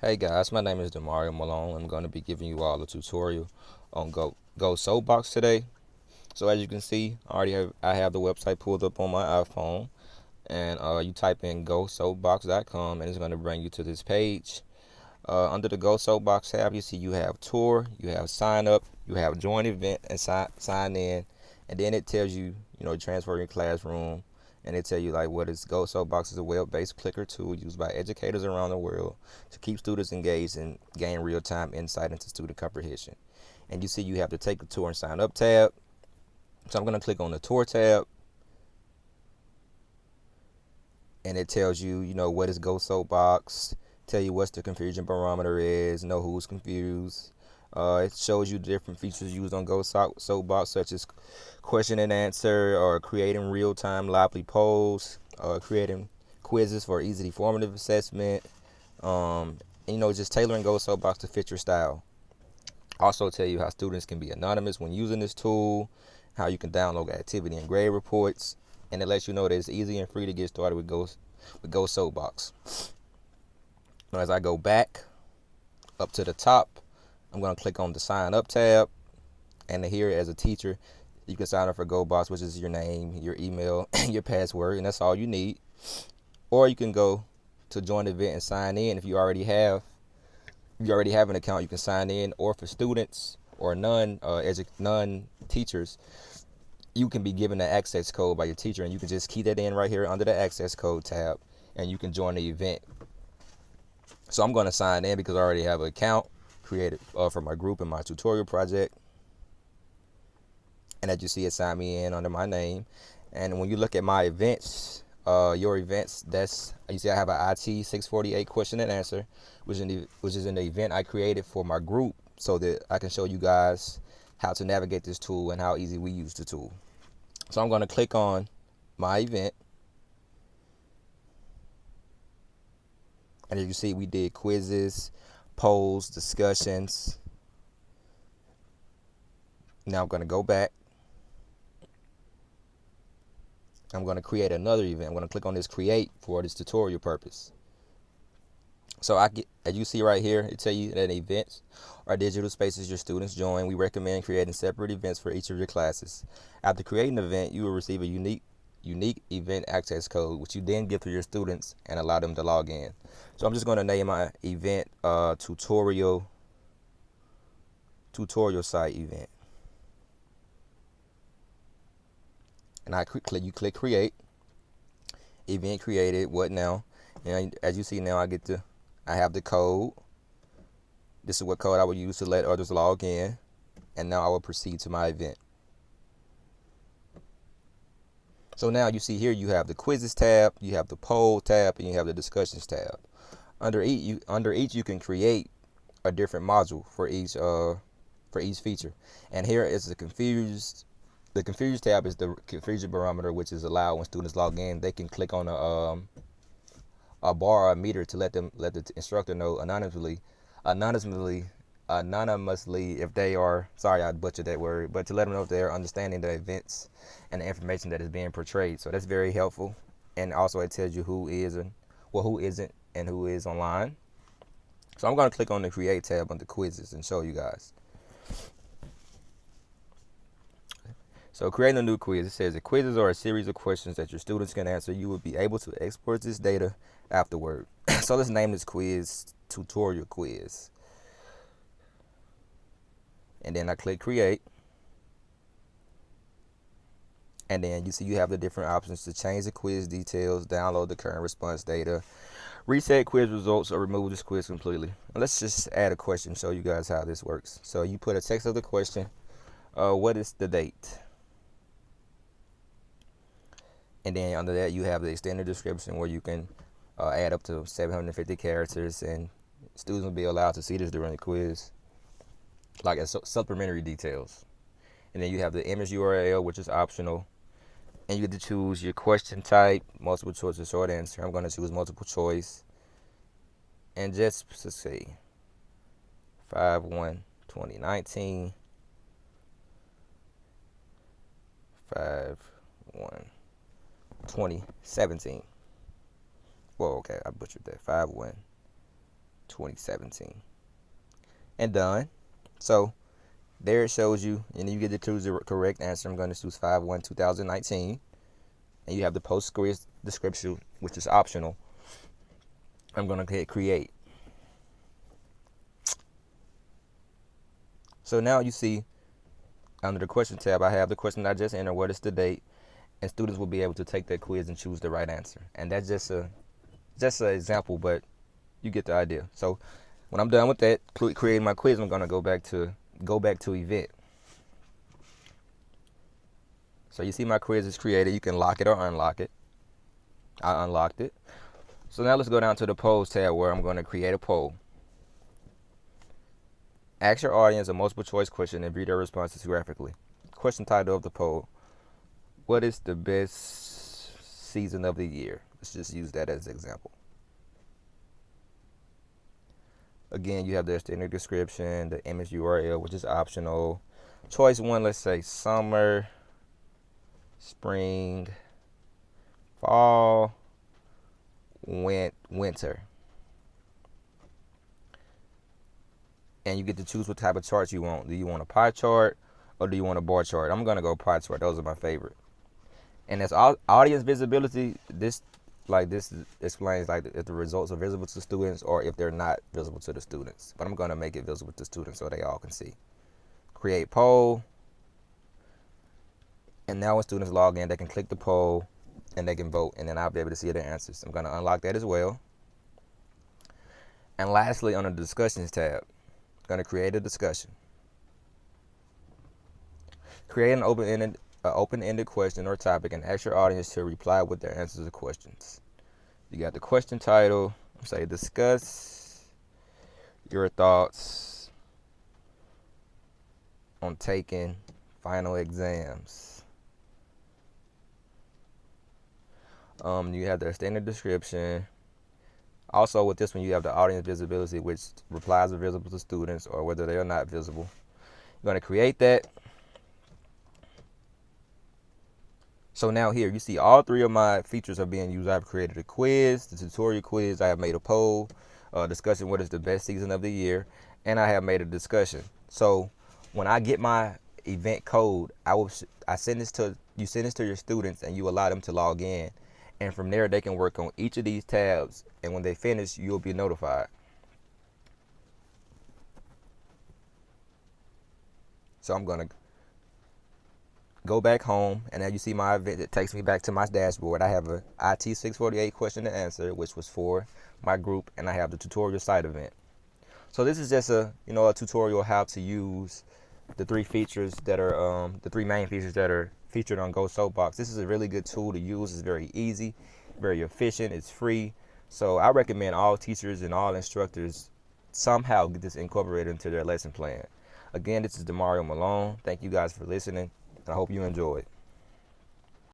Hey guys, my name is Malone. I'm going to be giving you all a tutorial on GoSoapBox today. So as you can see, I have the website pulled up on my iPhone, and you type in GoSoapBox.com, and it's going to bring you to this page. Under the GoSoapBox tab, you see you have tour, you have sign up, you have join event, and sign in, and then it tells you, transfer your classroom, and it tell you like what is GoSoapBox is a web-based clicker tool used by educators around the world to keep students engaged and gain real-time insight into student comprehension. And you see you have to take the tour and sign up tab. So I'm going to click on the tour tab, and it tells you, what is GoSoapBox, tell you what the confusion barometer is, know who's confused. It shows you different features used on GoSoapBox, such as question and answer, or creating real-time lively polls, creating quizzes for easy formative assessment. Just tailoring GoSoapBox to fit your style. Also tell you how students can be anonymous when using this tool, how you can download activity and grade reports, and it lets you know that it's easy and free to get started with GoSoapBox. Now, as I go back up to the top, I'm going to click on the sign up tab, and here as a teacher, you can sign up for GoBox, which is your name, your email, and your password, and that's all you need. Or you can go to join the event and sign in. If you already have an account, you can sign in. Or for students or non teachers, you can be given an access code by your teacher, and you can just key that in right here under the access code tab, and you can join the event. So I'm going to sign in because I already have an account created for my group and my tutorial project. And as you see, it signed me in under my name. And when you look at my events, your events, you see I have an IT 648 question and answer, which is in the event I created for my group, so that I can show you guys how to navigate this tool and how easy we use the tool. So I'm going to click on my event, and as you see, we did quizzes, polls, discussions. Now I'm going to go back. I'm going to create another event. I'm going to click on this create for this tutorial purpose. So as you see right here, it tells you that events are digital spaces your students join. We recommend creating separate events for each of your classes. After creating an event, you will receive a unique event access code, which you then give to your students and allow them to log in. So I'm just going to name my event tutorial site event. And you click create. Event created. What now? And as you see now, I have the code. This is what code I will use to let others log in. And now I will proceed to my event. So now you see here you have the quizzes tab, you have the poll tab, and you have the discussions tab. Under each you can create a different module for each feature. And here is the confused. The confused tab is the confusion barometer, which is allowed when students log in. They can click on a bar or a meter to let the instructor know anonymously if they are, sorry I butchered that word, but to let them know if they're understanding the events and the information that is being portrayed. So that's very helpful. And also it tells you who isn't and who is online. So I'm going to click on the create tab under quizzes and show you guys. So creating a new quiz, it says the quizzes are a series of questions that your students can answer. You will be able to export this data afterward. So let's name this quiz tutorial quiz. And then I click create. And then you see you have the different options to change the quiz details, download the current response data, reset quiz results, or remove this quiz completely. Let's just add a question, show you guys how this works. So you put a text of the question. What is the date? And then under that you have the extended description where you can add up to 750 characters, and students will be allowed to see this during the quiz, like as supplementary details. And then you have the image URL, which is optional, and you get to choose your question type, multiple choice or short answer. I'm going to choose multiple choice, and just to see 5/1/2019, 5/1/2017. Well, okay, I butchered that. 2017. And done. So there it shows you, and you get to choose the correct answer. I'm going to choose 5/1/2019. And you have the post-quiz description, which is optional. I'm going to hit create. So now you see under the question tab, I have the question I just entered, what is the date? And students will be able to take that quiz and choose the right answer. And that's just an example, but you get the idea. So when I'm done with that, creating my quiz, I'm going to go back to event. So you see my quiz is created. You can lock it or unlock it. I unlocked it. So now let's go down to the polls tab where I'm going to create a poll. Ask your audience a multiple choice question and view their responses graphically. Question title of the poll: what is the best season of the year? Let's just use that as an example. Again, you have the standard description, the image URL, which is optional. Choice 1, let's say summer, spring, fall, winter. And you get to choose what type of charts you want. Do you want a pie chart or do you want a bar chart? I'm going to go pie chart. Those are my favorite. And as audience visibility, this explains if the results are visible to students or if they're not visible to the students. But I'm going to make it visible to students so they all can see. Create poll. And now when students log in, they can click the poll and they can vote. And then I'll be able to see their answers. I'm going to unlock that as well. And lastly, on the discussions tab, I'm going to create a discussion. Create an open-ended question or topic and ask your audience to reply with their answers to questions. You got the question title. Say, discuss your thoughts on taking final exams. You have the standard description. Also, with this one, you have the audience visibility, which replies are visible to students or whether they are not visible. You're going to create that. So now here, you see all three of my features are being used. I've created a quiz, the tutorial quiz. I have made a poll discussing what is the best season of the year. And I have made a discussion. So when I get my event code, you send this to your students and you allow them to log in. And from there, they can work on each of these tabs. And when they finish, you'll be notified. So I'm going to go back home. And now you see my event. It takes me back to my dashboard. I have a IT 648 question to answer, which was for my group. And I have the tutorial site event. So this is just a tutorial how to use the three features that are the three main features that are featured on GoSoapBox. This is a really good tool to use. It's very easy, very efficient. It's free. So I recommend all teachers and all instructors somehow get this incorporated into their lesson plan. Again, this is Demario Malone. Thank you guys for listening, and I hope you enjoyed.